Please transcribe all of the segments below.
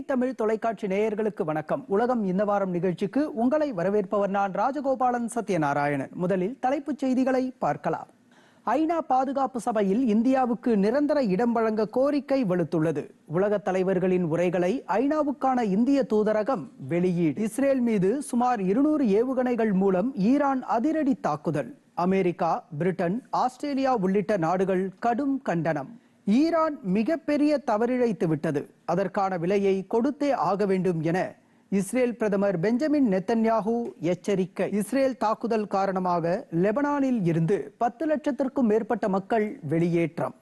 தமிழ் தொலைக்காட்சி நேயர்களுக்கு வணக்கம். உலகம் இந்த வாரம் நிகழ்ச்சிக்கு உங்களை வரவேற்பவர் நான் ராஜகோபாலன் சத்யநாராயணன். முதலில் தலைப்புச் செய்திகளை பார்க்கலாம். ஐநா பாதுகாப்பு சபையில் இந்தியாவுக்கு நிரந்தர இடம் வழங்க கோரிக்கை வலுத்துள்ளது. உலக தலைவர்களின் உரைகளை ஐநாவுக்கான இந்திய தூதரகம் வெளியீடு. இஸ்ரேல் மீது சுமார் 200 ஏவுகணைகள் மூலம் ஈரான் அதிரடி தாக்குதல். அமெரிக்கா, பிரிட்டன், ஆஸ்திரேலியா உள்ளிட்ட நாடுகள் கடும் கண்டனம். ஈரான் மிகப்பெரிய தவறிழைத்து விட்டது, அதற்கான விலையை கொடுத்தே ஆக வேண்டும் என இஸ்ரேல் பிரதமர் பெஞ்சமின் நெத்தன்யாஹூ எச்சரிக்கை. இஸ்ரேல் தாக்குதல் காரணமாக லெபனானில் இருந்து 10 லட்சத்திற்கும் மேற்பட்ட மக்கள் வெளியேற்றம்.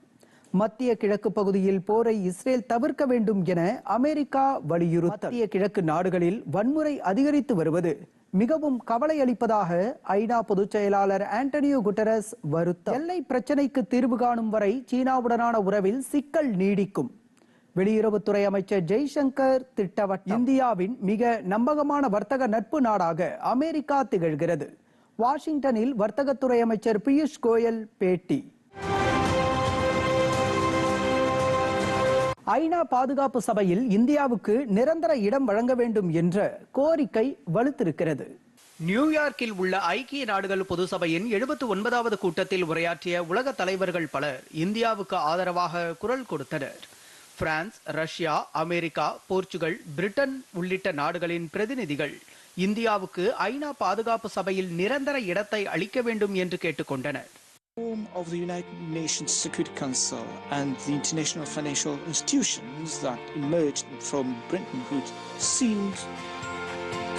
மத்திய கிழக்கு பகுதியில் போரை இஸ்ரேல் தவிர்க்க வேண்டும் என அமெரிக்கா வலியுறுத்தல். மத்திய கிழக்கு நாடுகளில் வன்முறை அதிகரித்து வருவது மிகவும் கவலை அளிப்பதாக ஐநா பொதுச் செயலாளர் ஆண்டனியோ குட்டரஸ் வருத்தம். எல்லை பிரச்சினைக்கு தீர்வு காணும் வரை சீனாவுடனான உறவில் சிக்கல் நீடிக்கும். வெளியுறவுத்துறை அமைச்சர் ஜெய்சங்கர் திட்டவட்டம். இந்தியாவின் மிக நம்பகமான வர்த்தக நட்பு நாடாக அமெரிக்கா திகழ்கிறது. வாஷிங்டனில் வர்த்தகத்துறை அமைச்சர் பியூஷ் கோயல் பேட்டி. ஐநா பாதுகாப்பு சபையில் இந்தியாவுக்கு நிரந்தர இடம் வழங்க வேண்டும் என்ற கோரிக்கை வலுத்திருக்கிறது. நியூயார்க்கில் உள்ள ஐக்கிய நாடுகள் பொது சபையின் 79வது கூட்டத்தில் உரையாற்றிய உலக தலைவர்கள் பலர் இந்தியாவுக்கு ஆதரவாக குரல் கொடுத்தனர். France, Russia, America, Portugal, Britain உள்ளிட்ட நாடுகளின் பிரதிநிதிகள் இந்தியாவுக்கு ஐநா பாதுகாப்பு சபையில் நிரந்தர இடத்தை அளிக்க வேண்டும் என்று கேட்டுக்கொண்டனர். Of the United Nations Security Council and the international financial institutions that emerged from Bretton Woods seemed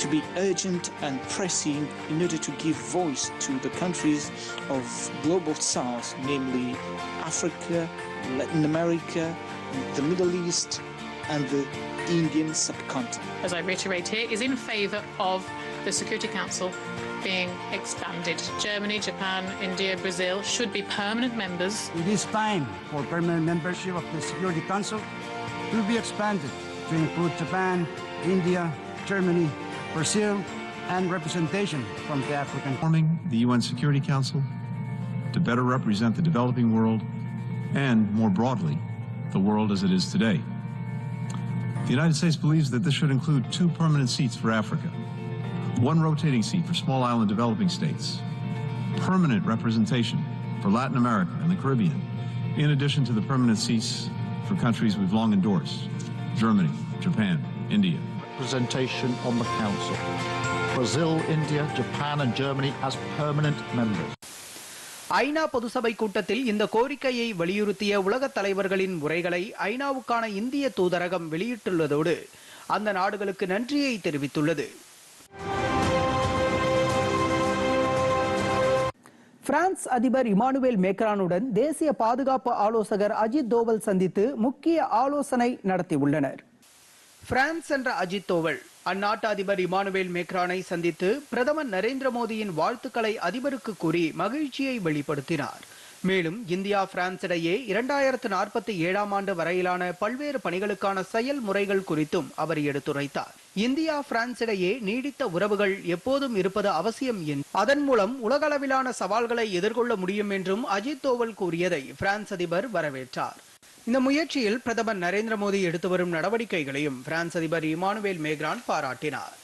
to be urgent and pressing in order to give voice to the countries of global south, namely Africa, Latin America, the Middle East and the Indian subcontinent. As I reiterate here, is in favour of the Security Council being expanded. Germany, Japan, India, Brazil should be permanent members. It is time for permanent membership of the Security Council to be expanded to include Japan, India, Germany, Brazil, and representation from the African. Forming the UN Security Council to better represent the developing world and, more broadly, the world as it is today. The United States believes that this should include 2 permanent seats for Africa, 1 rotating seat for small island developing states, permanent representation for Latin America and the Caribbean, in addition to the permanent seats for countries we've long endorsed, Germany, Japan, India. Representation on the Council. Brazil, India, Japan and Germany as permanent members. ஐநா பொதுசபை கூட்டத்தில் இந்த கோரிக்கையை வலியுறுத்திய உலக தலைவர்களின் உரைகளை ஐநாவுக்கான இந்திய தூதரகம் வெளியிட்டுள்ளதோடு அந்த நாடுகளுக்கு நன்றியை தெரிவித்துள்ளது. பிரான்ஸ் அதிபர் இமானுவேல் மேக்ரானுடன் தேசிய பாதுகாப்பு ஆலோசகர் அஜித் தோவல் சந்தித்து முக்கிய ஆலோசனை நடத்தியுள்ளனர். பிரான்ஸ் என்ற அஜித் தோவல் அந்நாட்டு அதிபர் இமானுவேல் மேக்ரானை சந்தித்து பிரதமர் நரேந்திர மோடியின் வாழ்த்துக்களை அதிபருக்கு கூறி மகிழ்ச்சியை வெளிப்படுத்தினார். மேலும் இந்தியா பிரான்ஸ் இடையே 2047ஆம் ஆண்டு வரையிலான பல்வேறு பணிகளுக்கான செயல்முறைகள் குறித்தும் அவர் எடுத்துரைத்தார். இந்தியா பிரான்ஸ் இடையே நீடித்த உறவுகள் எப்போதும் இருப்பது அவசியம் என்றும் அதன் மூலம் உலகளவிலான சவால்களை எதிர்கொள்ள முடியும் என்றும் அஜித் தோவல் கூறியதை பிரான்ஸ் அதிபர் வரவேற்றார். இந்த முயற்சியில் பிரதமர் நரேந்திர மோடி எடுத்து வரும் நடவடிக்கைகளையும் பிரான்ஸ் அதிபர் இமானுவேல் மேக்ரான் பாராட்டினார்.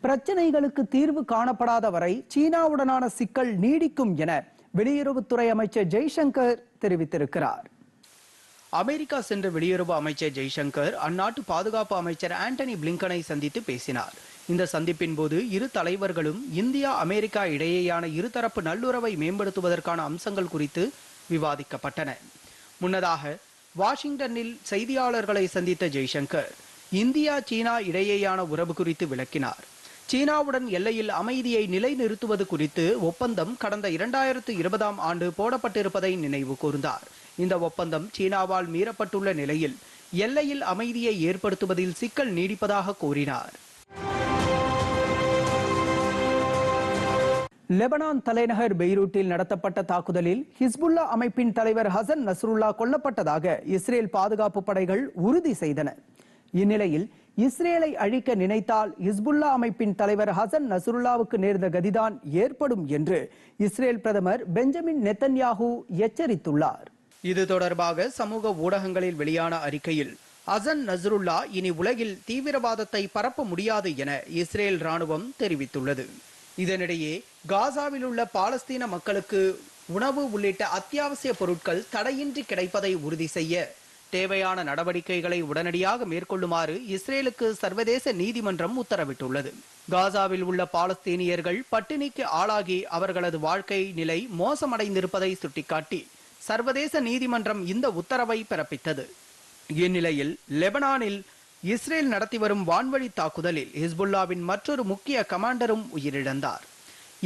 பிரச்சனைகளுக்கு தீர்வு காணப்படாத வரை சீனாவுடனான சிக்கல் நீடிக்கும் என வெளியுறவுத்துறை அமைச்சர் ஜெய்சங்கர் தெரிவித்திருக்கிறார். அமெரிக்கா சென்ற வெளியுறவு அமைச்சர் ஜெய்சங்கர் அந்நாட்டு பாதுகாப்பு அமைச்சர் ஆண்டனி பிளிங்கனை சந்தித்து பேசினார். இந்த சந்திப்பின் போது இரு தலைவர்களும் இந்தியா, அமெரிக்கா இடையேயான இருதரப்பு நல்லுறவை மேம்படுத்துவதற்கான அம்சங்கள் குறித்து விவாதிக்கப்பட்டன. முன்னதாக வாஷிங்டனில் செய்தியாளர்களை சந்தித்த ஜெய்சங்கர் இந்தியா, சீனா இடையேயான உறவு குறித்து விளக்கினார். சீனாவுடன் எல்லையில் அமைதியை நிலைநிறுத்துவது குறித்து ஒப்பந்தம் கடந்த 2020ஆம் ஆண்டு போடப்பட்டிருப்பதை நினைவு கூர்ந்தார். இந்த ஒப்பந்தம் சீனாவால் மீறப்பட்டுள்ள நிலையில் எல்லையில் அமைதியை ஏற்படுத்துவதில் சிக்கல் நீடிப்பதாக கூறினார். லெபனான் தலைநகர் பெய்ரூட்டில் நடத்தப்பட்ட தாக்குதலில் ஹிஸ்புல்லா அமைப்பின் தலைவர் ஹசன் நஸ்ருல்லா கொல்லப்பட்டதாக இஸ்ரேல் பாதுகாப்பு படைகள் உறுதி செய்தன. இந்நிலையில் இஸ்ரேலை அழிக்க நினைத்தால் ஹிஸ்புல்லா அமைப்பின் தலைவர் ஹசன் நஸ்ருல்லாவுக்கு நேர்ந்த கதிதான் ஏற்படும் என்று இஸ்ரேல் பிரதமர் பெஞ்சமின் நெத்தன்யாஹூ எச்சரித்துள்ளார். இது தொடர்பாக சமூக ஊடகங்களில் வெளியான அறிக்கையில் ஹசன் நஸ்ருல்லா இனி உலகில் தீவிரவாதத்தை பரப்ப முடியாது என இஸ்ரேல் ராணுவம் தெரிவித்துள்ளது. இதனிடையே காசாவில் உள்ள பாலஸ்தீன மக்களுக்கு உணவு உள்ளிட்ட அத்தியாவசிய பொருட்கள் தடையின்றி கிடைப்பதை உறுதி செய்ய தேவையான நடவடிக்கைகளை உடனடியாக மேற்கொள்ளுமாறு இஸ்ரேலுக்கு சர்வதேச நீதிமன்றம் உத்தரவிட்டுள்ளது. காசாவில் உள்ள பாலஸ்தீனியர்கள் பட்டினிக்கு ஆளாகி அவர்களது வாழ்க்கை நிலை மோசமடைந்திருப்பதை சுட்டிக்காட்டி சர்வதேச நீதிமன்றம் இந்த உத்தரவை பிறப்பித்தது. இந்நிலையில் லெபனானில் இஸ்ரேல் நடத்தி வரும் வான்வழி தாக்குதலில் ஹிஸ்புல்லாவின் மற்றொரு முக்கிய கமாண்டரும் உயிரிழந்தார்.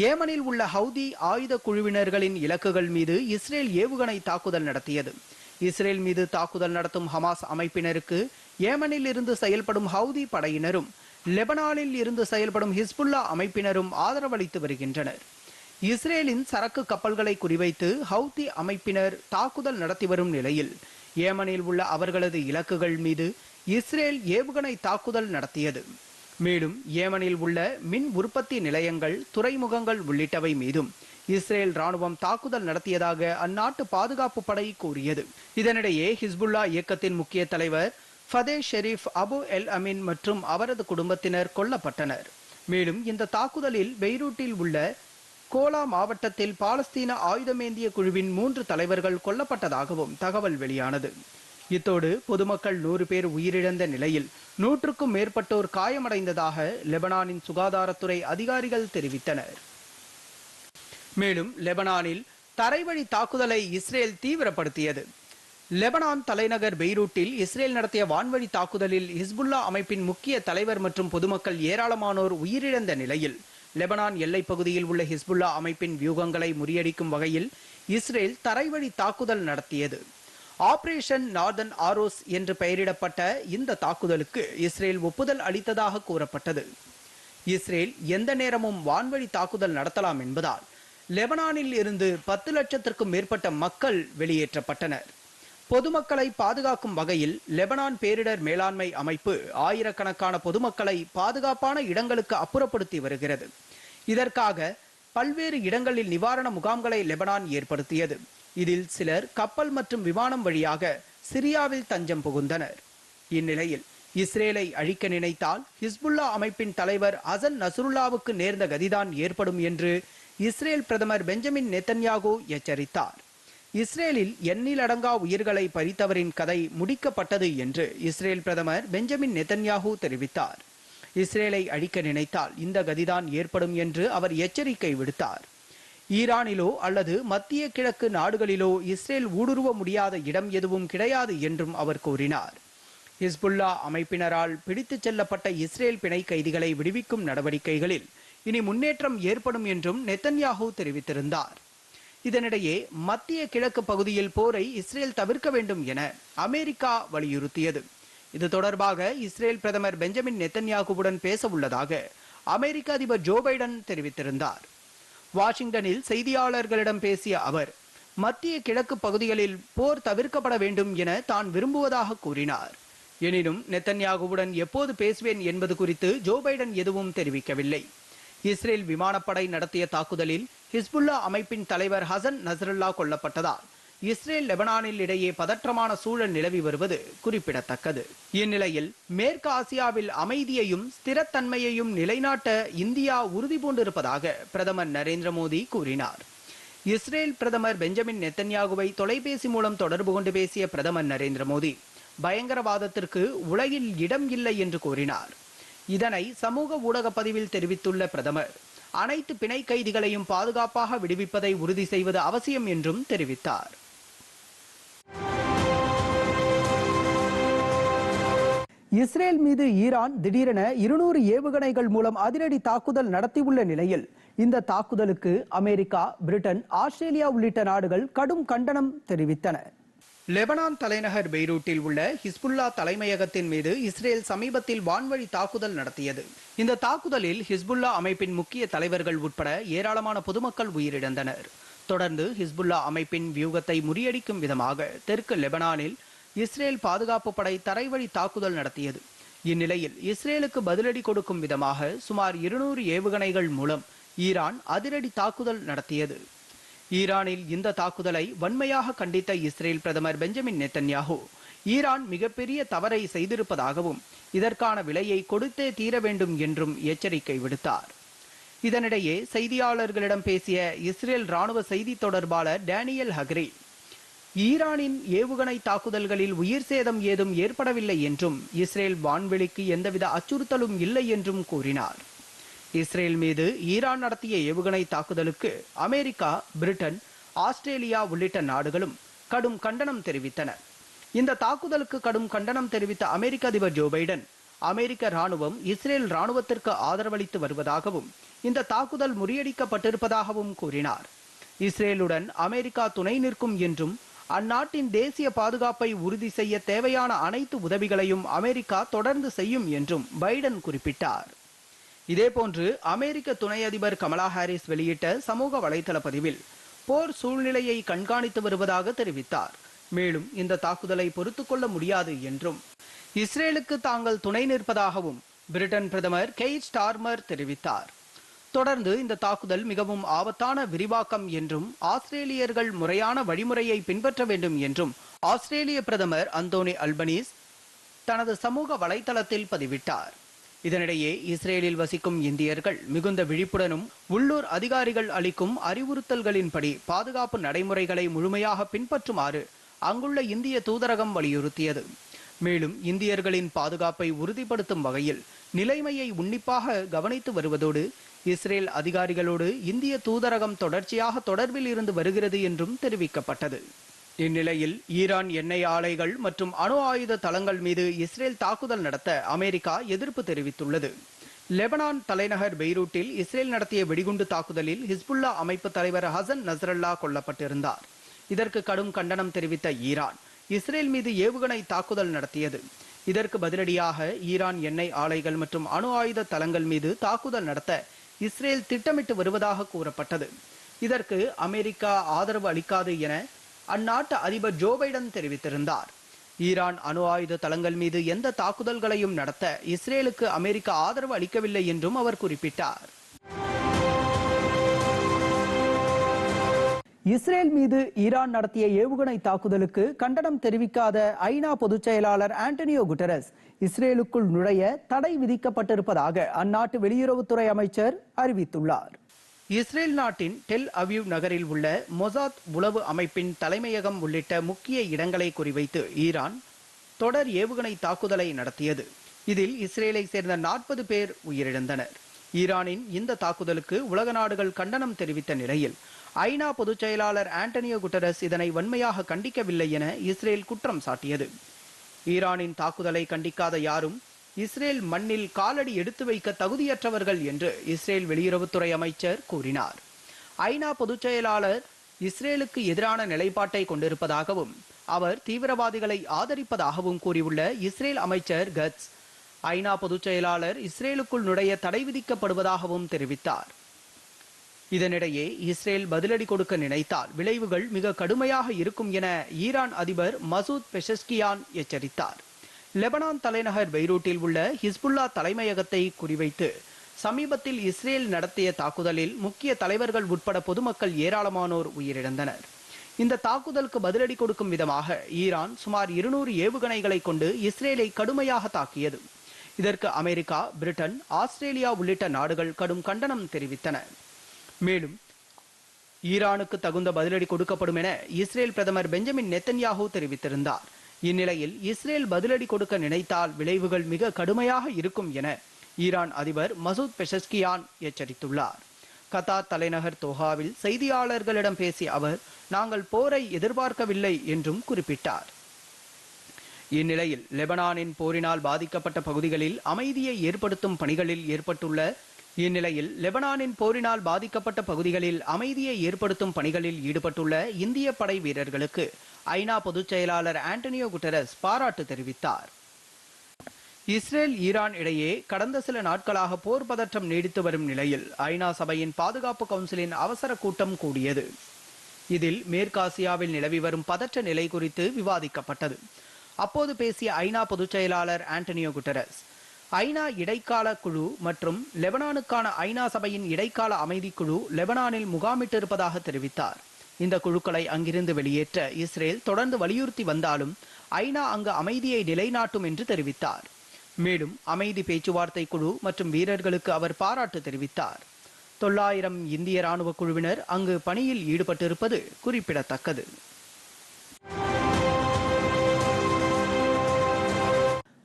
ஏமனில் உள்ள ஹவுதி ஆயுத குழுவினர்களின் இலக்குகள் மீது இஸ்ரேல் ஏவுகணை தாக்குதல் நடத்தியது. இஸ்ரேல் மீது தாக்குதல் நடத்தும் ஹமாஸ் அமைப்பினருக்கு ஏமனில் இருந்து செயல்படும் ஹவுதி படையினரும் லெபனானில் இருந்து செயல்படும் ஹிஸ்புல்லா அமைப்பினரும் ஆதரவளித்து வருகின்றனர். இஸ்ரேலின் சரக்கு கப்பல்களை குறிவைத்து ஹவுதி அமைப்பினர் தாக்குதல் நடத்தி வரும் நிலையில் ஏமனில் உள்ள அவர்களது இலக்குகள் மீது இஸ்ரேல் ஏவுகணை தாக்குதல் நடத்தியது. மேலும் ஏமனில் உள்ள மின் உற்பத்தி நிலையங்கள், துறைமுகங்கள் உள்ளிட்டவை மீதும் இஸ்ரேல் ராணுவம் தாக்குதல் நடத்தியதாக அந்நாட்டு பாதுகாப்பு படை கூறியது. இதனிடையே ஹிஸ்புல்லா இயக்கத்தின் முக்கிய தலைவர் ஃபதே ஷெரீப் அபு எல் அமீன் மற்றும் அவரது குடும்பத்தினர் கொல்லப்பட்டனர். மேலும் இந்த தாக்குதலில் பெய்ரூட்டில் உள்ள கோலா மாவட்டத்தில் பாலஸ்தீன ஆயுதமேந்திய குழுவின் 3 தலைவர்கள் கொல்லப்பட்டதாகவும் தகவல் வெளியானது. இத்தோடு பொதுமக்கள் 100 பேர் உயிரிழந்த நிலையில் 100க்கும் மேற்பட்டோர் காயமடைந்ததாக லெபனானின் சுகாதாரத்துறை அதிகாரிகள் தெரிவித்தனர். மேலும் லெபனானில் தரைவழி தாக்குதலை இஸ்ரேல் தீவிரப்படுத்தியது. லெபனான் தலைநகர் பெய்ரூட்டில் இஸ்ரேல் நடத்திய வான்வழி தாக்குதலில் ஹிஸ்புல்லா அமைப்பின் முக்கிய தலைவர் மற்றும் பொதுமக்கள் ஏராளமானோர் உயிரிழந்த நிலையில் லெபனான் எல்லைப் பகுதியில் உள்ள ஹிஸ்புல்லா அமைப்பின் வியூகங்களை முறியடிக்கும் வகையில் இஸ்ரேல் தரைவழி தாக்குதல் நடத்தியது. ஆபரேஷன் நார்தன் ஆரோஸ் என்று பெயரிடப்பட்ட இந்த தாக்குதலுக்கு இஸ்ரேல் ஒப்புதல் அளித்ததாக கூறப்பட்டது. இஸ்ரேல் எந்த நேரமும் வான்வழி தாக்குதல் நடத்தலாம் என்பதால் லெபனானில் இருந்து 10 லட்சத்திற்கும் மேற்பட்ட மக்கள் வெளியேற்றப்பட்டனர். பொதுமக்களை பாதுகாக்கும் வகையில் லெபனான் பேரிடர் மேலாண்மை அமைப்பு ஆயிரக்கணக்கான பொதுமக்களை பாதுகாப்பான இடங்களுக்கு அப்புறப்படுத்தி வருகிறது. இதற்காக பல்வேறு இடங்களில் நிவாரண முகாம்களை லெபனான் ஏற்படுத்தியது. இதில் சிலர் கப்பல் மற்றும் விமானம் வழியாக சிரியாவில் தஞ்சம் புகுந்தனர். இந்நிலையில் இஸ்ரேலை அழிக்க நினைத்தால் ஹிஸ்புல்லா அமைப்பின் தலைவர் ஹசன் நஸ்ருல்லாவுக்கு நேர்ந்த கதிதான் ஏற்படும் என்று இஸ்ரேல் பிரதமர் பெஞ்சமின் நெத்தன்யாகு எச்சரித்தார். இஸ்ரேலில் எண்ணிலடங்கா உயிர்களை பறித்தவரின் கதை முடிக்கப்பட்டது என்று இஸ்ரேல் பிரதமர் பெஞ்சமின் நெத்தன்யாகு தெரிவித்தார். இஸ்ரேலை அழிக்க நினைத்தால் இந்த கதிதான் ஏற்படும் என்று அவர் எச்சரிக்கை விடுத்தார். ஈரானிலோ அல்லது மத்திய கிழக்கு நாடுகளிலோ இஸ்ரேல் ஊடுருவ முடியாத இடம் எதுவும் கிடையாது என்றும் அவர் கூறினார். ஹிஸ்புல்லா அமைப்பினரால் பிடித்துச் செல்லப்பட்ட இஸ்ரேல் பிணை கைதிகளை விடுவிக்கும் நடவடிக்கைகளில் இனி முன்னேற்றம் ஏற்படும் என்றும் நெத்தன்யாகு தெரிவித்திருந்தார். இதனிடையே மத்திய கிழக்கு பகுதியில் போரை இஸ்ரேல் தவிர்க்க வேண்டும் என அமெரிக்கா வலியுறுத்தியது. இது தொடர்பாக இஸ்ரேல் பிரதமர் பெஞ்சமின் நெத்தன்யாகுவுடன் பேச உள்ளதாக அமெரிக்க அதிபர் ஜோ பைடன் தெரிவித்திருந்தார். வாஷிங்டனில் செய்தியாளர்களிடம் பேசிய அவர் மத்திய கிழக்கு பகுதிகளில் போர் தவிர்க்கப்பட வேண்டும் என தான் விரும்புவதாக கூறினார். எனினும் நெத்தன்யாகுவுடன் எப்போது பேசுவேன் என்பது குறித்து ஜோ பைடன் எதுவும் தெரிவிக்கவில்லை. இஸ்ரேல் விமானப்படை நடத்திய தாக்குதலில் ஹிஸ்புல்லா அமைப்பின் தலைவர் ஹசன் நஸ்ருல்லா கொல்லப்பட்டதால் இஸ்ரேல் லெபனானில் இடையே பதற்றமான சூழல் நிலவி வருவது குறிப்பிடத்தக்கது. இந்நிலையில் மேற்கு ஆசியாவில் அமைதியையும் ஸ்திரத்தன்மையையும் நிலைநாட்ட இந்தியா உறுதி பூண்டிருப்பதாக பிரதமர் நரேந்திர மோடி கூறினார். இஸ்ரேல் பிரதமர் பெஞ்சமின் நெத்தன்யாகுவை தொலைபேசி மூலம் தொடர்பு கொண்டு பேசிய பிரதமர் நரேந்திர மோடி பயங்கரவாதத்திற்கு உலகில் இடம் இல்லை என்று கூறினார். இதனை சமூக ஊடக பதிவில் தெரிவித்துள்ள பிரதமர் அனைத்து பிணை கைதிகளையும் பாதுகாப்பாக விடுவிப்பதை உறுதி செய்வது அவசியம் என்றும் தெரிவித்தார். இஸ்ரேல் மீது ஈரான் திடீரென 200 ஏவுகணைகள் மூலம் அதிரடி தாக்குதல் நடத்தியுள்ள நிலையில் இந்த தாக்குதலுக்கு அமெரிக்கா, பிரிட்டன், ஆஸ்திரேலியா உள்ளிட்ட நாடுகள் கடும் கண்டனம் தெரிவித்தன. லெபனான் தலைநகர் பெய்ரூட்டில் உள்ள ஹிஸ்புல்லா தலைமையகத்தின் மீது இஸ்ரேல் சமீபத்தில் வான்வழி தாக்குதல் நடத்தியது. இந்த தாக்குதலில் ஹிஸ்புல்லா அமைப்பின் முக்கிய தலைவர்கள் உட்பட ஏராளமான பொதுமக்கள் உயிரிழந்தனர். தொடர்ந்து ஹிஸ்புல்லா அமைப்பின் வியூகத்தை முறியடிக்கும் விதமாக தெற்கு லெபனானில் இஸ்ரேல் பாதுகாப்பு படை தரைவழி தாக்குதல் நடத்தியது. இந்நிலையில் இஸ்ரேலுக்கு பதிலடி கொடுக்கும் விதமாக சுமார் 200 ஏவுகணைகள் மூலம் ஈரான் அதிரடி தாக்குதல் நடத்தியது. ஈரானில் இந்த தாக்குதலை வன்மையாக கண்டித்த இஸ்ரேல் பிரதமர் பெஞ்சமின் நெத்தன்யாகு ஈரான் மிகப்பெரிய தவறை செய்திருப்பதாகவும் இதற்கான விலையை கொடுத்தே தீர வேண்டும் என்றும் எச்சரிக்கை விடுத்தார். இதனிடையே செய்தியாளர்களிடம் பேசிய இஸ்ரேல் ராணுவ செய்தி தொடர்பாளர் டேனியல் ஹக்ரி ஈரானின் ஏவுகணை தாக்குதல்களில் உயிர் சேதம் ஏதும் ஏற்படவில்லை என்றும் இஸ்ரேல் வான்வெளிக்கு எந்தவித அச்சுறுத்தலும் இல்லை என்றும் கூறினார். இஸ்ரேல் மீது ஈரான் நடத்திய ஏவுகணை தாக்குதலுக்கு அமெரிக்கா, பிரிட்டன், ஆஸ்திரேலியா உள்ளிட்ட நாடுகளும் கடும் கண்டனம் தெரிவித்தன. இந்த தாக்குதலுக்கு கடும் கண்டனம் தெரிவித்த அமெரிக்க அதிபர் ஜோ பைடன் அமெரிக்க ராணுவம் இஸ்ரேல் ராணுவத்திற்கு ஆதரவளித்து வருவதாகவும் இந்த தாக்குதல் முறியடிக்கப்பட்டிருப்பதாகவும் கூறினார். இஸ்ரேலுடன் அமெரிக்கா துணை நிற்கும் என்றும் அந்நாட்டின் தேசிய பாதுகாப்பை உறுதி செய்ய தேவையான அனைத்து உதவிகளையும் அமெரிக்கா தொடர்ந்து செய்யும் என்றும் பைடன் குறிப்பிட்டார். இதேபோன்று அமெரிக்க துணை அதிபர் கமலா ஹாரிஸ் வெளியிட்ட சமூக வலைதள பதிவில் போர் சூழ்நிலையை கண்காணித்து வருவதாக தெரிவித்தார். மேலும் இந்த தாக்குதலை பொறுத்துக் கொள்ள முடியாது என்றும் இஸ்ரேலுக்கு தாங்கள் துணை நிற்பதாகவும் பிரிட்டன் பிரதமர் கெய்ர் ஸ்டார்மர் தெரிவித்தார். தொடர்ந்து இந்த தாக்குதல் மிகவும் ஆபத்தான விரிவாக்கம் என்றும் ஆஸ்திரேலியர்கள் முறையான வழிமுறையை பின்பற்ற வேண்டும் என்றும் ஆஸ்திரேலிய பிரதமர் அந்தோனி அல்பனீஸ் தனது சமூக வலைதளத்தில் பதிவிட்டார். இதனிடையே இஸ்ரேலில் வசிக்கும் இந்தியர்கள் மிகுந்த விழிப்புடனும் உள்ளூர் அதிகாரிகள் அளிக்கும் அறிவுறுத்தல்களின்படி பாதுகாப்பு நடைமுறைகளை முழுமையாக பின்பற்றுமாறு அங்குள்ள இந்திய தூதரகம் வலியுறுத்தியது. மேலும் இந்தியர்களின் பாதுகாப்பை உறுதிப்படுத்தும் வகையில் நிலைமையை உன்னிப்பாக கவனித்து வருவதோடு இஸ்ரேல் அதிகாரிகளோடு இந்திய தூதரகம் தொடர்ச்சியாக தொடர்பில் இருந்து வருகிறது என்றும் தெரிவிக்கப்பட்டது. இந்நிலையில் ஈரான் எண்ணெய் ஆலைகள் மற்றும் அணு ஆயுத தளங்கள் மீது இஸ்ரேல் தாக்குதல் நடத்த அமெரிக்கா எதிர்ப்பு தெரிவித்துள்ளது. லெபனான் தலைநகர் பெய்ரூட்டில் இஸ்ரேல் நடத்திய வெடிகுண்டு தாக்குதலில் ஹிஸ்புல்லா அமைப்பு தலைவர் ஹசன் நஸ்ரல்லா கொல்லப்பட்டிருந்தார். இதற்கு கடும் கண்டனம் தெரிவித்த ஈரான் இஸ்ரேல் மீது ஏவுகணை தாக்குதல் நடத்தியது. இதற்கு பதிலடியாக ஈரான் எண்ணெய் ஆலைகள் மற்றும் அணு ஆயுத தளங்கள் மீது தாக்குதல் நடத்த இஸ்ரேல் திட்டமிட்டு வருவதாக கூறப்பட்டது. இதற்கு அமெரிக்கா ஆதரவு அளிக்காது என அந்நாட்டு அதிபர் ஜோ பைடன் தெரிவித்திருந்தார். ஈரான் அணு ஆயுத தளங்கள் மீது எந்த தாக்குதல்களையும் நடத்த இஸ்ரேலுக்கு அமெரிக்கா ஆதரவு அளிக்கவில்லை என்றும் அவர் குறிப்பிட்டார். இஸ்ரேல் மீது ஈரான் நடத்திய ஏவுகணை தாக்குதலுக்கு கண்டனம் தெரிவிக்காத ஐநா பொதுச் செயலாளர் ஆண்டனியோ குட்டரஸ் இஸ்ரேலுக்குள் நுழைய தடை விதிக்கப்பட்டிருப்பதாக அந்நாட்டு வெளியுறவுத்துறை அமைச்சர் அறிவித்துள்ளார். இஸ்ரேல் நாட்டின் டெல் அவீவ் நகரில் உள்ள மொசாத் உளவு அமைப்பின் தலைமையகம் உள்ளிட்ட முக்கிய இடங்களை குறிவைத்து ஈரான் தொடர் ஏவுகணை தாக்குதலை நடத்தியது. இதில் இஸ்ரேலை சேர்ந்த 40 பேர் உயிரிழந்தனர். ஈரானின் இந்த தாக்குதலுக்கு உலக நாடுகள் கண்டனம் தெரிவித்த நிலையில் ஐநா பொதுச் செயலாளர் ஆண்டனியோ குட்டரஸ் இதனை வன்மையாக கண்டிக்கவில்லை என இஸ்ரேல் குற்றம் சாட்டியது. ஈரானின் தாக்குதலை கண்டிக்காத யாரும் இஸ்ரேல் மண்ணில் காலடி எடுத்து வைக்க தகுதியற்றவர்கள் என்று இஸ்ரேல் வெளியுறவுத்துறை அமைச்சர் கூறினார். ஐநா பொதுச் செயலாளர் இஸ்ரேலுக்கு எதிரான நிலைப்பாட்டை கொண்டிருப்பதாகவும் அவர் தீவிரவாதிகளை ஆதரிப்பதாகவும் கூறியுள்ள இஸ்ரேல் அமைச்சர் கட்ஸ் ஐநா பொதுச் செயலாளர் இஸ்ரேலுக்குள் நுழைய தடை விதிக்கப்படுவதாகவும் தெரிவித்தார். இதனிடையே இஸ்ரேல் பதிலடி கொடுக்க நினைத்தால் விளைவுகள் மிக கடுமையாக இருக்கும் என ஈரான் அதிபர் மசூத் பெஷஸ்கியான் எச்சரித்தார். லெபனான் தலைநகர் பெய்ரூட்டில் உள்ள ஹிஸ்புல்லா தலைமையகத்தை குறிவைத்து சமீபத்தில் இஸ்ரேல் நடத்திய தாக்குதலில் முக்கிய தலைவர்கள் உட்பட பொதுமக்கள் ஏராளமானோர் உயிரிழந்தனர். இந்த தாக்குதலுக்கு பதிலடி கொடுக்கும் விதமாக ஈரான் சுமார் 200 ஏவுகணைகளை கொண்டு இஸ்ரேலை கடுமையாக தாக்கியது. இதற்கு அமெரிக்கா, பிரிட்டன், ஆஸ்திரேலியா உள்ளிட்ட நாடுகள் கடும் கண்டனம் தெரிவித்தன. மேலும் ஈரானுக்கு தகுந்த பதிலடி கொடுக்கப்படும் என இஸ்ரேல் பிரதமர் பெஞ்சமின் நெத்தன்யாகு தெரிவித்திருந்தார். இந்நிலையில் இஸ்ரேல் பதிலடி கொடுக்க நினைத்தால் விளைவுகள் மிக கடுமையாக இருக்கும் என ஈரான் அதிபர் மசூத் பெஷஸ்கியான் எச்சரித்துள்ளார். கத்தார் தலைநகர் தோஹாவில் செய்தியாளர்களிடம் பேசிய அவர் நாங்கள் போரை எதிர்பார்க்கவில்லை என்றும் குறிப்பிட்டார். இந்நிலையில் லெபனானின் போரினால் பாதிக்கப்பட்ட பகுதிகளில் அமைதியை ஏற்படுத்தும் பணிகளில் ஈடுபட்டுள்ள இந்திய படை வீரர்களுக்கு ஐநா பொதுச் செயலாளர் ஆண்டனியோ குட்டரஸ் பாராட்டு தெரிவித்தார். இஸ்ரேல் ஈரான் இடையே கடந்த சில நாட்களாக போர் பதற்றம் நீடித்து வரும் நிலையில் ஐநா சபையின் பாதுகாப்பு கவுன்சிலின் அவசர கூட்டம் கூடியது. இதில் மேற்காசியாவில் நிலவி வரும் பதற்ற நிலை குறித்து விவாதிக்கப்பட்டது. அப்போது பேசிய ஐநா பொதுச் செயலாளர் ஆண்டனியோ குட்டரஸ் ஐநா இடைக்கால குழு மற்றும் லெபனானுக்கான ஐநா சபையின் இடைக்கால அமைதி குழு லெபனானில் முகாமிட்டிருப்பதாக தெரிவித்தார். இந்த குழுக்களை அங்கிருந்து வெளியேற்ற இஸ்ரேல் தொடர்ந்து வலியுறுத்தி வந்தாலும் ஐநா அங்கு அமைதியை நிலைநாட்டும் என்று தெரிவித்தார். மேலும் அமைதி பேச்சுவார்த்தை குழு மற்றும் வீரர்களுக்கு அவர் பாராட்டு தெரிவித்தார். 900 இந்திய ராணுவ குழுவினர் அங்கு பணியில் ஈடுபட்டிருப்பது குறிப்பிடத்தக்கது.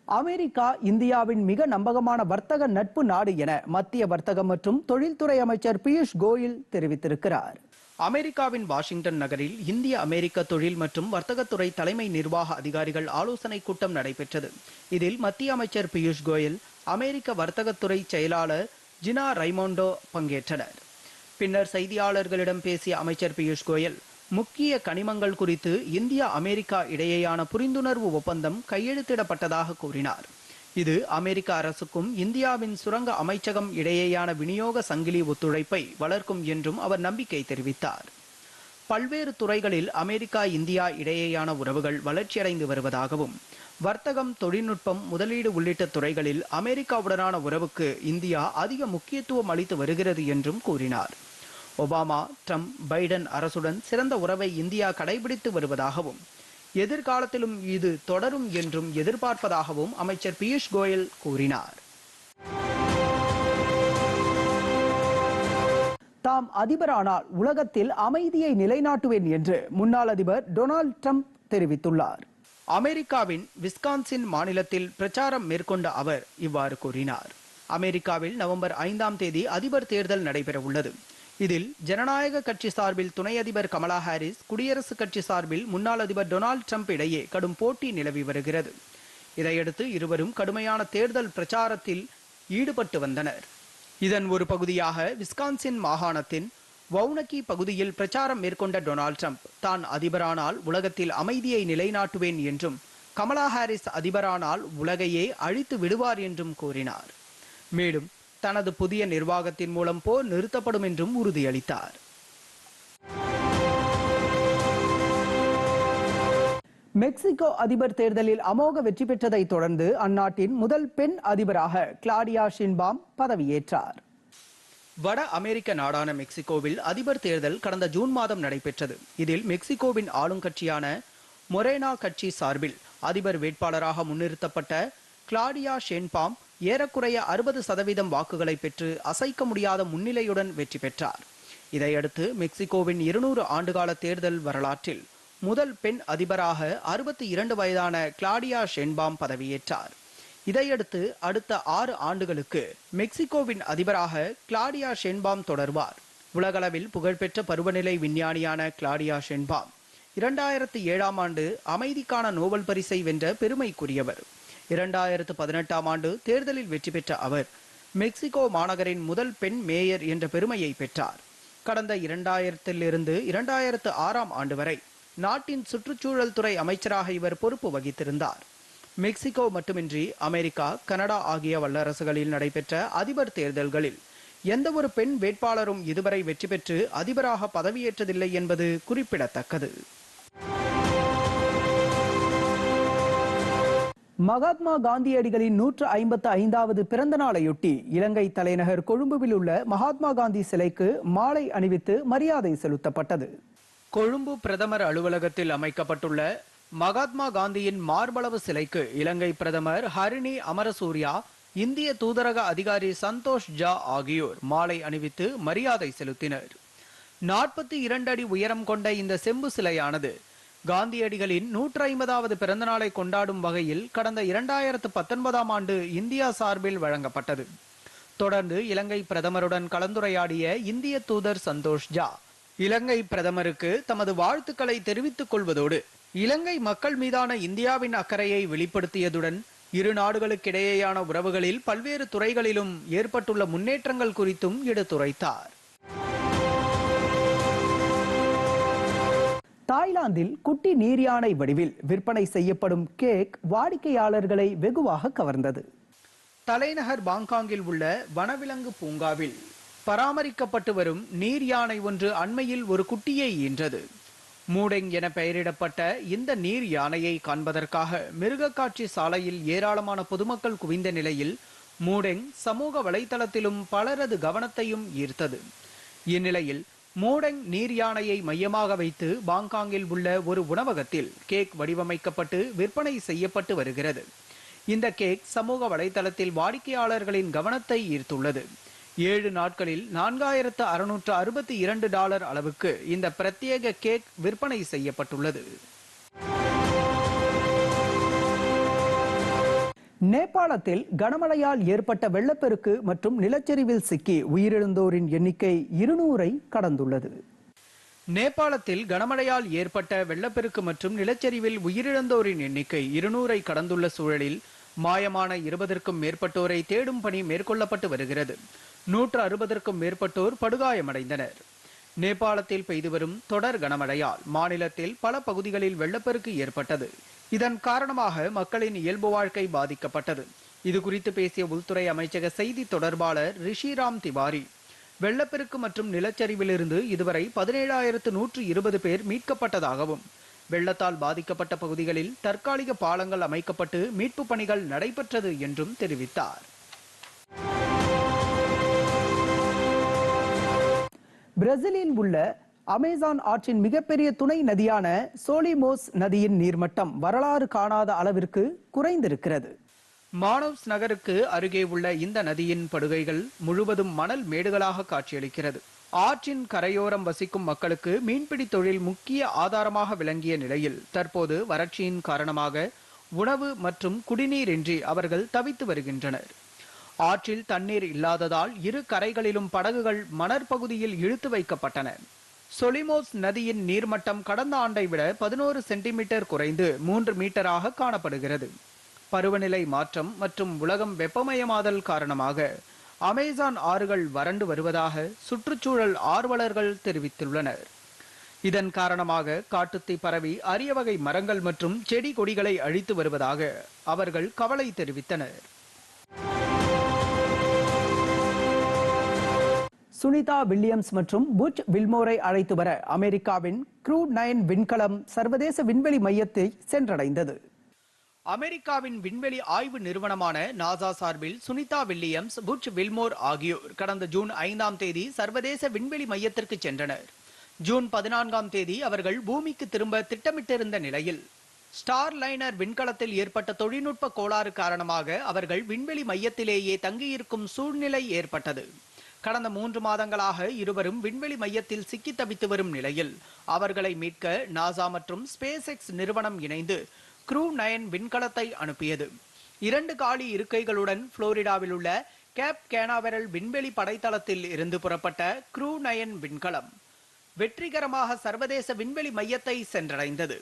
அமெரிக்கா இந்தியாவின் மிக நம்பகமான வர்த்தக நட்பு நாடு என மத்திய வர்த்தக மற்றும் தொழில்துறை அமைச்சர் பியூஷ் கோயல் தெரிவித்திருக்கிறார். அமெரிக்காவின் வாஷிங்டன் நகரில் இந்திய அமெரிக்க தொழில் மற்றும் வர்த்தகத்துறை தலைமை நிர்வாக அதிகாரிகள் ஆலோசனை கூட்டம் நடைபெற்றது. இதில் மத்திய அமைச்சர் பியூஷ் கோயல், அமெரிக்க வர்த்தகத்துறை செயலாளர் ஜினா ரைமோண்டோ பங்கேற்றனர். பின்னர் செய்தியாளர்களிடம் பேசிய அமைச்சர் பியூஷ் கோயல், முக்கிய கனிமங்கள் குறித்து இந்தியா அமெரிக்கா இடையேயான புரிந்துணர்வு ஒப்பந்தம் கையெழுத்திடப்பட்டதாக கூறினார். இது அமெரிக்க அரசுக்கும் இந்தியாவின் சுரங்க அமைச்சகம் இடையேயான விநியோக சங்கிலி ஒத்துழைப்பை வளர்க்கும் என்றும் அவர் நம்பிக்கை தெரிவித்தார். பல்வேறு துறைகளில் அமெரிக்கா இந்தியா இடையேயான உறவுகள் வளர்ச்சியடைந்து வருவதாகவும், வர்த்தகம், தொழில்நுட்பம், முதலீடு உள்ளிட்ட துறைகளில் அமெரிக்காவுடனான உறவுக்கு இந்தியா அதிக முக்கியத்துவம் அளித்து வருகிறது என்றும் கூறினார். ஒபாமா, ட்ரம்ப், பைடன் அரசுடன் சிறந்த உறவை இந்தியா கடைபிடித்து வருவதாகவும், எதிர்காலத்திலும் இது தொடரும் என்றும் எதிர்பார்ப்பதாகவும் அமைச்சர் பியூஷ் கோயல் கூறினார். தாம் அதிபரானால் உலகத்தில் அமைதியை நிலைநாட்டுவேன் என்று முன்னாள் அதிபர் டொனால்ட் ட்ரம்ப் தெரிவித்துள்ளார். அமெரிக்காவின் விஸ்கான்சின் மாநிலத்தில் பிரச்சாரம் மேற்கொண்ட அவர் இவ்வாறு கூறினார். அமெரிக்காவில் நவம்பர் 5ஆம் தேதி அதிபர் தேர்தல் நடைபெற உள்ளது. இதில் ஜனநாயக கட்சி சார்பில் துணை அதிபர் கமலா ஹாரிஸ், குடியரசுக் கட்சி சார்பில் முன்னாள் அதிபர் டொனால்ட் ட்ரம்ப் இடையே கடும் போட்டி நிலவி வருகிறது. இதையடுத்து இருவரும் கடுமையான தேர்தல் பிரச்சாரத்தில் ஈடுபட்டு வந்தனர். இதன் ஒரு பகுதியாக விஸ்கான்சின் மாகாணத்தின் வவுனக்கி பகுதியில் பிரச்சாரம் மேற்கொண்ட டொனால்ட் ட்ரம்ப், தான் அதிபரானால் உலகத்தில் அமைதியை நிலைநாட்டுவேன் என்றும், கமலா ஹாரிஸ் அதிபரானால் உலகையே அழித்து விடுவார் என்றும் கூறினார். மேலும் தனது புதிய நிர்வாகத்தின் மூலம் போர் நிறுத்தப்படும் என்றும் உறுதியளித்தார். மெக்சிகோ அதிபர் தேர்தலில் அமோக வெற்றி பெற்றதை தொடர்ந்து அந்நாட்டின் முதல் பெண் அதிபராக கிளாடியா ஷின்பாம் பதவியேற்றார். வட அமெரிக்க நாடான மெக்சிகோவில் அதிபர் தேர்தல் கடந்த ஜூன் மாதம் நடைபெற்றது. இதில் மெக்சிகோவின் ஆளுங்கட்சியான மொரேனா கட்சி சார்பில் அதிபர் வேட்பாளராக முன்னிறுத்தப்பட்ட கிளாடியா ஷின்பாம் ஏறக்குறைய 60% வாக்குகளை பெற்று அசைக்க முடியாத முன்னிலையுடன் வெற்றி பெற்றார். இதையடுத்து மெக்சிகோவின் 200 ஆண்டுகால தேர்தல் வரலாற்றில் முதல் பெண் அதிபராக 62 வயதான கிளாடியா ஷின்பாம் பதவியேற்றார். இதையடுத்து அடுத்த 6 ஆண்டுகளுக்கு மெக்சிகோவின் அதிபராக கிளாடியா ஷின்பாம் தொடர்வார். உலகளவில் புகழ்பெற்ற பருவநிலை விஞ்ஞானியான கிளாடியா ஷின்பாம் 2007ஆம் ஆண்டு அமைதிக்கான நோபல் பரிசை வென்ற பெருமைக்குரியவர். 2018ஆம் ஆண்டு தேர்தலில் வெற்றி பெற்ற அவர் மெக்சிகோ மாநகரின் முதல் பெண் மேயர் என்ற பெருமையை பெற்றார். கடந்த 2000 இருந்து 2006ஆம் ஆண்டு வரை நாட்டின் சுற்றுச்சூழல் துறை அமைச்சராக இவர் பொறுப்பு வகித்திருந்தார். மெக்சிகோ மட்டுமின்றி அமெரிக்கா, கனடா ஆகிய வல்லரசுகளில் நடைபெற்ற அதிபர் தேர்தல்களில் எந்தவொரு பெண் வேட்பாளரும் இதுவரை வெற்றி பெற்று அதிபராக பதவியேற்றதில்லை என்பது குறிப்பிடத்தக்கது. மகாத்மா காந்தியடிகளின் 155வது பிறந்த நாளையொட்டி இலங்கை தலைநகர் கொழும்புவில் உள்ள மகாத்மா காந்தி சிலைக்கு மாலை அணிவித்து மரியாதை செலுத்தப்பட்டது. கொழும்பு பிரதமர் அலுவலகத்தில் அமைக்கப்பட்டுள்ள மகாத்மா காந்தியின் மார்பளவு சிலைக்கு இலங்கை பிரதமர் ஹரிணி அமரசூரியா, இந்திய தூதரக அதிகாரி சந்தோஷ் ஜா ஆகியோர் மாலை அணிவித்து மரியாதை செலுத்தினர். 42 அடி உயரம் கொண்ட இந்த செம்பு சிலையானது காந்தியடிகளின் 150வது பிறந்த நாளை கொண்டாடும் வகையில் கடந்த 2019ஆம் ஆண்டு இந்தியா சார்பில் வழங்கப்பட்டது. தொடர்ந்து இலங்கை பிரதமருடன் கலந்துரையாடிய இந்திய தூதர் சந்தோஷ் ஜா, இலங்கை பிரதமருக்கு தமது வாழ்த்துக்களை தெரிவித்துக் கொள்வதோடு இலங்கை மக்கள் மீதான இந்தியாவின் அக்கறையை வெளிப்படுத்தியதுடன் இரு நாடுகளுக்கிடையேயான உறவுகளில் பல்வேறு துறைகளிலும் ஏற்பட்டுள்ள முன்னேற்றங்கள் குறித்தும் எடுத்துரைத்தார். தாய்லாந்தில் குட்டி நீர் யானை வடிவில் விற்பனை செய்யப்படும் கேக் வாடிக்கையாளர்களை வெகுவாக கவர்ந்தது. தலைநகர் பாங்காங்கில் உள்ள வனவிலங்கு பூங்காவில் பராமரிக்கப்பட்டு வரும் நீர் யானை ஒன்று அண்மையில் ஒரு குட்டியை ஈன்றது. மூடெங் என பெயரிடப்பட்ட இந்த நீர் யானையை காண்பதற்காக மிருகக்காட்சி சாலையில் ஏராளமான பொதுமக்கள் குவிந்த நிலையில் மூடெங் சமூக வலைதளத்திலும் பலரது கவனத்தையும் ஈர்த்தது. இந்நிலையில் மோடெங் நீர் யானையை மையமாக வைத்து பாங்காங்கில் உள்ள ஒரு உணவகத்தில் கேக் வடிவமைக்கப்பட்டு விற்பனை செய்யப்பட்டு வருகிறது. இந்த கேக் சமூக வலைதளத்தில் வாடிக்கையாளர்களின் கவனத்தை ஈர்த்துள்ளது. 7 நாட்களில் $4,662 அளவுக்கு இந்த பிரத்யேக கேக் விற்பனை செய்யப்பட்டுள்ளது. நேபாளத்தில் கனமழையால் ஏற்பட்ட வெள்ளப்பெருக்கு மற்றும் நிலச்சரிவில் சிக்கி உயிரிழந்தோரின் எண்ணிக்கை 200-ஐ கடந்துள்ளது. நேபாளத்தில் கனமழையால் ஏற்பட்ட வெள்ளப்பெருக்கு மற்றும் நிலச்சரிவில் உயிரிழந்தோரின் எண்ணிக்கை 200-ஐ கடந்துள்ள சூழலில் மாயமான 20க்கும் மேற்பட்டோரை தேடும் பணி மேற்கொள்ளப்பட்டு வருகிறது. 160க்கும் மேற்பட்டோர் படுகாயமடைந்தனர். நேபாளத்தில் பெய்து வரும் தொடர் கனமழையால் மாநிலத்தில் பல பகுதிகளில் வெள்ளப்பெருக்கு ஏற்பட்டது. இதன் காரணமாக மக்களின் இயல்பு வாழ்க்கை பாதிக்கப்பட்டது. இதுகுறித்து பேசிய உள்துறை அமைச்சக செய்தி தொடர்பாளர் ரிஷிராம் திவாரி, வெள்ளப்பெருக்கு மற்றும் நிலச்சரிவிலிருந்து இதுவரை 17,120 பேர் மீட்கப்பட்டதாகவும், வெள்ளத்தால் பாதிக்கப்பட்ட பகுதிகளில் தற்காலிக பாலங்கள் அமைக்கப்பட்டு மீட்பு பணிகள் நடைபெற்றது என்றும் தெரிவித்தார். பிரேசிலில் உள்ள அமேசான் ஆற்றின் மிகப்பெரிய துணை நதியான சோலிமோஸ் நதியின் நீர்மட்டம் வரலாறு காணாத அளவிற்கு குறைந்திருக்கிறது. மானோஸ் நகருக்கு அருகே உள்ள இந்த நதியின் படுகைகள் முழுவதும் மணல் மேடுகளாக காட்சியளிக்கிறது. ஆற்றின் கரையோரம் வசிக்கும் மக்களுக்கு மீன்பிடி தொழில் முக்கிய ஆதாரமாக விளங்கிய நிலையில் தற்போது வறட்சியின் காரணமாக உணவு மற்றும் குடிநீரின்றி அவர்கள் தவித்து வருகின்றனர். ஆற்றில் தண்ணீர் இல்லாததால் இரு கரைகளிலும் படகுகள் மணற்பகுதியில் இழுத்து வைக்கப்பட்டன. சொலிமோஸ் நதியின் நீர்மட்டம் கடந்த ஆண்டை விட 11 சென்டிமீட்டர் குறைந்து 3 மீட்டராக காணப்படுகிறது. பருவநிலை மாற்றம் மற்றும் உலகம் வெப்பமயமாதல் காரணமாக அமேசான் ஆறுகள் வறண்டு வருவதாக சுற்றுச்சூழல் ஆர்வலர்கள் தெரிவித்துள்ளனர். இதன் காரணமாக காட்டுத்தீ பரவி அரிய வகை மரங்கள் மற்றும் செடி கொடிகளை அழித்து வருவதாக அவர்கள் கவலை தெரிவித்தனர். சுனிதா வில்லியம்ஸ் மற்றும் புட்ச் வில்மோரை அழைத்து வர அமெரிக்காவின் க்ரூ 9 விண்கலம் சர்வதேச விண்வெளி மையத்தை சென்றடைந்தது. அமெரிக்காவின் விண்வெளி ஆய்வு நிறுவனமான நாசா சார்பில் சுனிதா வில்லியம்ஸ், புட்ச் வில்மோர் ஆகியோர் கடந்த ஜூன் 5ஆம் தேதி சர்வதேச விண்வெளி மையத்திற்கு சென்றனர். ஜூன் 14ஆம் தேதி அவர்கள் பூமிக்கு திரும்ப திட்டமிட்டிருந்த நிலையில் ஸ்டார் லைனர் விண்கலத்தில் ஏற்பட்ட தொழில்நுட்ப கோளாறு காரணமாக அவர்கள் விண்வெளி மையத்திலேயே தங்கியிருக்கும் சூழ்நிலை ஏற்பட்டது. கடந்த 3 மாதங்களாக இருவரும் விண்வெளி மையத்தில் சிக்கி தவித்து வரும் நிலையில் அவர்களை மீட்க நாசா மற்றும் ஸ்பேஸ் எக்ஸ் நிறுவனம் இணைந்து க்ரூ 9 விண்கலத்தை அனுப்பியது. 2 காலி இருக்கைகளுடன் புளோரிடாவில் உள்ள கேப் கேனாவெரல் விண்வெளி படைத்தளத்தில் இருந்து புறப்பட்ட க்ரூ 9 விண்கலம் வெற்றிகரமாக சர்வதேச விண்வெளி மையத்தை சென்றடைந்தது.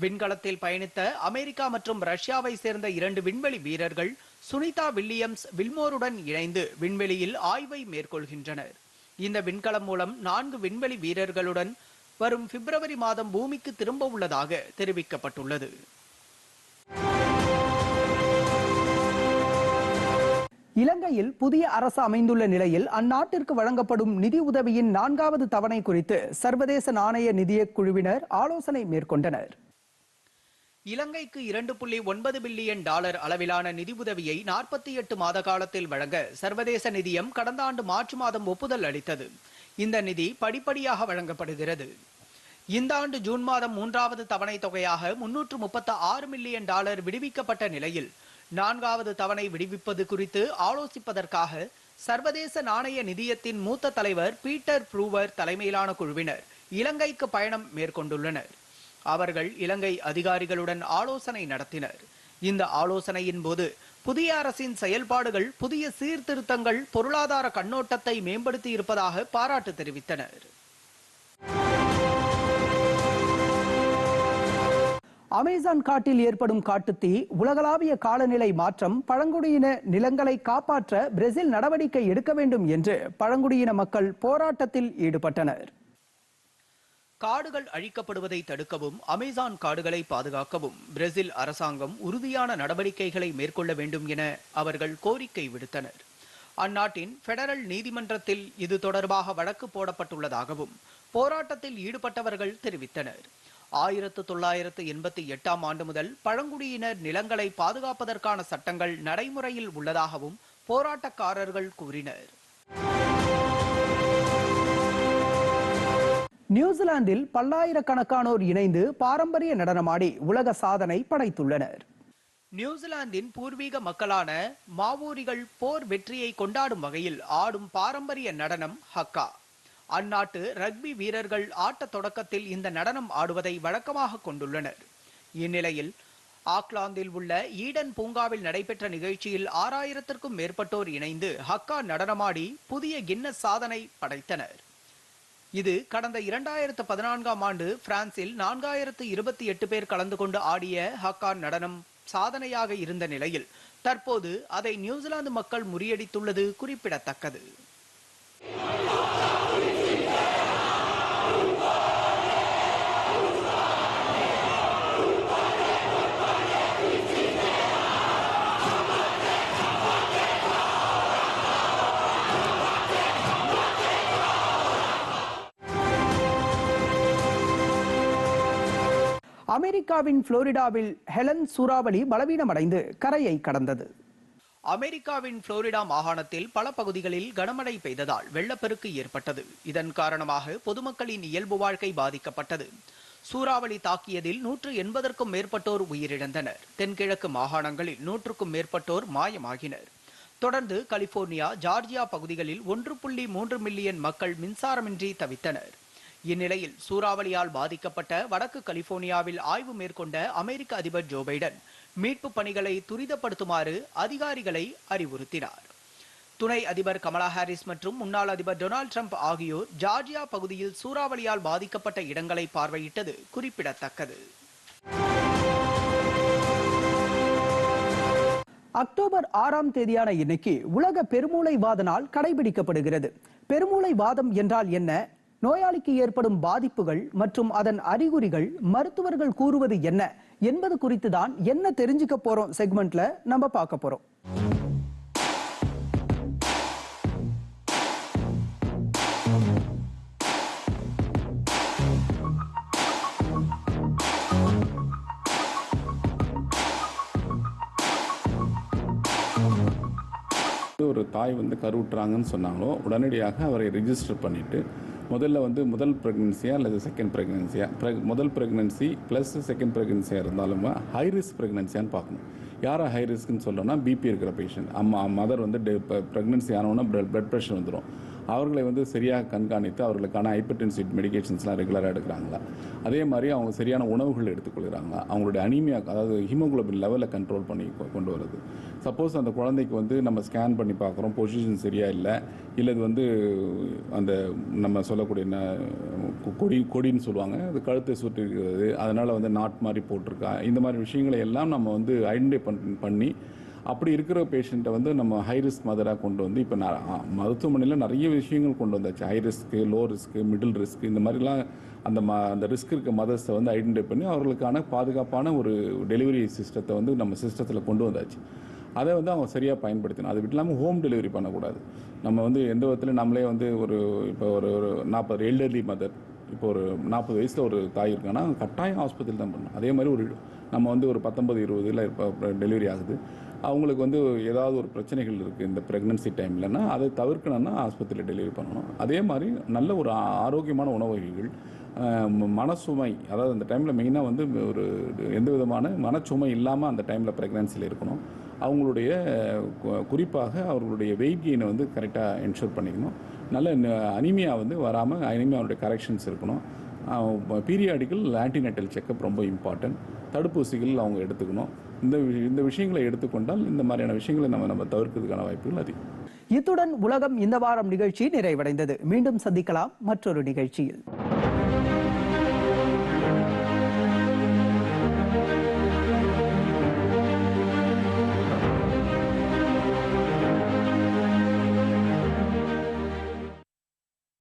விண்கலத்தில் பயணித்த அமெரிக்கா மற்றும் ரஷ்யாவை சேர்ந்த 2 விண்வெளி வீரர்கள் சுனிதா வில்லியம்ஸ், வில்மோருடன் இணைந்து விண்வெளியில் ஆய்வை மேற்கொள்கின்றனர். இந்த விண்கலம் மூலம் 4 விண்வெளி வீரர்களுடன் வரும் பிப்ரவரி மாதம் பூமிக்கு திரும்ப உள்ளதாக தெரிவிக்கப்பட்டுள்ளது. இலங்கையில் புதிய அரசு அமைந்துள்ள நிலையில் அந்நாட்டிற்கு வழங்கப்படும் நிதி உதவியின் 4வது தவணை குறித்து சர்வதேச நாணய நிதியக் குழுவினர் ஆலோசனை மேற்கொண்டனர். இலங்கைக்கு $2.9 பில்லியன் அளவிலான நிதி உதவியை 48 மாத காலத்தில் வழங்க சர்வதேச நிதியம் கடந்த ஆண்டு மார்ச் மாதம் ஒப்புதல் அளித்தது. இந்த நிதி படிப்படியாக வழங்கப்படுகிறது. இந்த ஆண்டு ஜூன் மாதம் 3வது தவணை தொகையாக $336 மில்லியன் விடுவிக்கப்பட்ட நிலையில் 4வது தவணை விடுவிப்பது குறித்து ஆலோசிப்பதற்காக சர்வதேச நாணய நிதியத்தின் மூத்த தலைவர் பீட்டர் ப்ரூவர் தலைமையிலான குழுவினர் இலங்கைக்கு பயணம் மேற்கொண்டுள்ளனர். அவர்கள் இலங்கை அதிகாரிகளுடன் ஆலோசனை நடத்தினர். இந்த ஆலோசனையின் போது புதிய அரசின் செயல்பாடுகள், புதிய சீர்திருத்தங்கள் பொருளாதார கண்ணோட்டத்தை மேம்படுத்தி இருப்பதாக பாராட்டு தெரிவித்தனர். அமேசான் காட்டில் ஏற்படும் காட்டுத்தீ, உலகளாவிய காலநிலை மாற்றம், பழங்குடியின நிலங்களை காப்பாற்ற பிரேசில் நடவடிக்கை எடுக்க வேண்டும் என்று பழங்குடியின மக்கள் போராட்டத்தில் ஈடுபட்டனர். காடுகள் அழிக்கப்படுவதை தடுக்கவும், அமேசான் காடுகளை பாதுகாக்கவும் பிரேசில் அரசாங்கம் உறுதியான நடவடிக்கைகளை மேற்கொள்ள வேண்டும் என அவர்கள் கோரிக்கை விடுத்தனர். அந்நாட்டின் பெடரல் நீதிமன்றத்தில் இது தொடர்பாக வழக்கு போடப்பட்டுள்ளதாகவும் போராட்டத்தில் ஈடுபட்டவர்கள் தெரிவித்தனர். 1988ஆம் ஆண்டு முதல் பழங்குடியினர் நிலங்களை பாதுகாப்பதற்கான சட்டங்கள் நடைமுறையில் உள்ளதாகவும் போராட்டக்காரர்கள் கூறினர். நியூசிலாந்தில் பல்லாயிரக்கணக்கானோர் இணைந்து பாரம்பரிய நடனமாடி உலக சாதனை படைத்துள்ளனர். நியூசிலாந்தின் பூர்வீக மக்களான மாவோரிகள் போர் வெற்றியை கொண்டாடும் வகையில் ஆடும் பாரம்பரிய நடனம் ஹக்கா. அந்நாட்டு ரக்பி வீரர்கள் ஆட்ட தொடக்கத்தில் இந்த நடனம் ஆடுவதை வழக்கமாக கொண்டுள்ளனர். இந்நிலையில் ஆக்லாந்தில் உள்ள ஈடன் பூங்காவில் நடைபெற்ற நிகழ்ச்சியில் 6000க்கும் மேற்பட்டோர் இணைந்து ஹக்கா நடனமாடி புதிய கின்னஸ் சாதனை படைத்தனர். இது கடந்த 2014ஆம் ஆண்டு பிரான்சில் 4028 பேர் கலந்து கொண்டு ஆடிய ஹக்கா நடனம் சாதனையாக இருந்த நிலையில் தற்போது அதை நியூசிலாந்து மக்கள் முறியடித்துள்ளது குறிப்பிடத்தக்கது. அமெரிக்காவின் புளோரிடாவில் ஹெலன் சூறாவளி பலவீனமடைந்து கரையை கடந்தது. அமெரிக்காவின் புளோரிடா மாகாணத்தில் பல பகுதிகளில் கனமழை பெய்ததால் வெள்ளப்பெருக்கு ஏற்பட்டது. இதன் காரணமாக பொதுமக்களின் இயல்பு வாழ்க்கை பாதிக்கப்பட்டது. சூறாவளி தாக்கியதில் 180க்கும் மேற்பட்டோர் உயிரிழந்தனர். தென்கிழக்கு மாகாணங்களில் 100க்கும் மேற்பட்டோர் மாயமாகினர். தொடர்ந்து கலிபோர்னியா, ஜார்ஜியா பகுதிகளில் 1.3 மில்லியன் மக்கள் மின்சாரமின்றி தவித்தனர். இந்நிலையில் சூறாவளியால் பாதிக்கப்பட்ட வடக்கு கலிபோர்னியாவில் ஆய்வு மேற்கொண்ட அமெரிக்க அதிபர் ஜோ பைடன் மீட்பு பணிகளை துரிதப்படுத்துமாறு அதிகாரிகளை அறிவுறுத்தினார். துணை அதிபர் கமலா ஹாரிஸ் மற்றும் முன்னாள் அதிபர் டொனால்டு டிரம்ப் ஆகியோர் ஜார்ஜியா பகுதியில் சூறாவளியால் பாதிக்கப்பட்ட இடங்களை பார்வையிட்டது குறிப்பிடத்தக்கது. அக்டோபர் 6ஆம் தேதியான இன்னைக்கு உலக பெருமூளைவாத நாள் கடைபிடிக்கப்படுகிறது. பெருமூளைவாதம் என்றால் என்ன, நோயாளிக்கு ஏற்படும் பாதிப்புகள் மற்றும் அதன் அறிகுறிகள், மருத்துவர்கள் கூறுவது என்ன என்பது குறித்து தான் என்ன தெரிஞ்சுக்க போறோம் செக்மெண்ட்ல நம்ம பார்க்க போறோம். ஒரு தாய் கருவுற்றாங்கன்னு சொன்னாங்களோ உடனடியாக அவரை ரெஜிஸ்டர் பண்ணிட்டு முதல்ல முதல் ப்ரெக்னன்சியா அல்லது செகண்ட் ப்ரெக்னன்சியா, முதல் ப்ரெக்னன்சி ப்ளஸ் செகண்ட் ப்ரெக்னன்சியாக இருந்தாலும் ஹை ரிஸ்க் ப்ரெக்னன்சியான்னு பார்க்கணும். யாரை ஹை ரிஸ்க்னு சொல்லணும்னா பிபி இருக்கிற பேஷண்ட், மதர் ப்ரெக்னன்சி ஆனவுன்னா பிளட் ப்ரெஷர் வந்துடும். அவர்களை சரியாக கண்காணித்து அவர்களுக்கான ஹைப்பர்டென்சிவ் மெடிகேஷன்ஸ்லாம் ரெகுலராக எடுக்கிறாங்களா, அதே மாதிரி அவங்க சரியான உணவுகள் எடுத்துக்கொள்கிறாங்களா, அவங்களுடைய அனீமியா அதாவது ஹீமோகுளோபின் லெவலை கண்ட்ரோல் பண்ணி கொண்டு வருது. சப்போஸ் அந்த குழந்தைக்கு நம்ம ஸ்கேன் பண்ணி பார்க்குறோம், பொசிஷன் சரியாக இல்லை, இல்லை இது அந்த நம்ம சொல்லக்கூடிய கொடின்னு சொல்லுவாங்க, அது கழுத்தை சுற்றி இருக்கிறது, அதனால் நாட் மாதிரி போட்டிருக்கா, இந்த மாதிரி விஷயங்களை எல்லாம் நம்ம ஐடென்டிஃபை பண்ணி அப்படி இருக்கிற பேஷண்ட்டை நம்ம ஹை ரிஸ்க் மதராக கொண்டு இப்போ மருத்துவமனையில் நிறைய விஷயங்கள் கொண்டு வந்தாச்சு. High risk, low risk, middle risk, இந்த மாதிரிலாம் அந்த ரிஸ்க் இருக்க மதர்ஸை ஐடென்டிஃபை பண்ணி அவர்களுக்கான பாதுகாப்பான ஒரு டெலிவரி சிஸ்டத்தை நம்ம சிஸ்டத்தில் கொண்டு வந்தாச்சு. அதை அவங்க சரியாக பயன்படுத்தணும். அது விட்டு இல்லாமல் ஹோம் டெலிவரி பண்ணக்கூடாது. நம்ம எந்த விதத்தில் நம்மளே இப்போ ஒரு 40 எல்டர்லி மதர், இப்போ ஒரு 40 வயசில் ஒரு தாய் இருக்காங்கன்னா கட்டாயம் ஆஸ்பத்திரி தான் பண்ணணும். அதே மாதிரி நம்ம ஒரு 19-20 இப்போ டெலிவரி ஆகுது, அவங்களுக்கு ஏதாவது ஒரு பிரச்சனைகள் இருக்குது இந்த ப்ரெக்னன்சி டைம்லன்னா அதை தவிர்க்கணும்னா ஆஸ்பத்திரியில் டெலிவரி பண்ணணும். அதே மாதிரி நல்ல ஒரு ஆரோக்கியமான உணவு வகைகள், மனசுமை, அதாவது அந்த டைமில் மெயினாக ஒரு எந்த விதமான மனச்சுமை இல்லாமல் அந்த டைமில் ப்ரெக்னன்சியில் இருக்கணும். அவங்களுடைய குறிப்பாக அவர்களுடைய வெயிட் கெயினை கரெக்டாக என்ஷூர் பண்ணிக்கணும். நல்ல அனிமியா வராமல் அனிமியாவுடைய கரெக்ஷன்ஸ் இருக்கணும். பீரியாடிக்கல் ஆன்டிநேட்டல் செக்கப் ரொம்ப இம்பார்ட்டன்ட். தடுப்பூசிகள் அவங்க எடுத்துக்கணும். இந்த விஷயங்களை எடுத்துக்கொண்டால் இந்த மாதிரியான விஷயங்களை நம்ம தவிர்க்கிறதுக்கான வாய்ப்புகள் அதிகம். இத்துடன் உலகம் இந்த வாரம் நிகழ்ச்சி நிறைவடைந்தது. மீண்டும் சந்திக்கலாம் மற்றொரு நிகழ்ச்சியில்.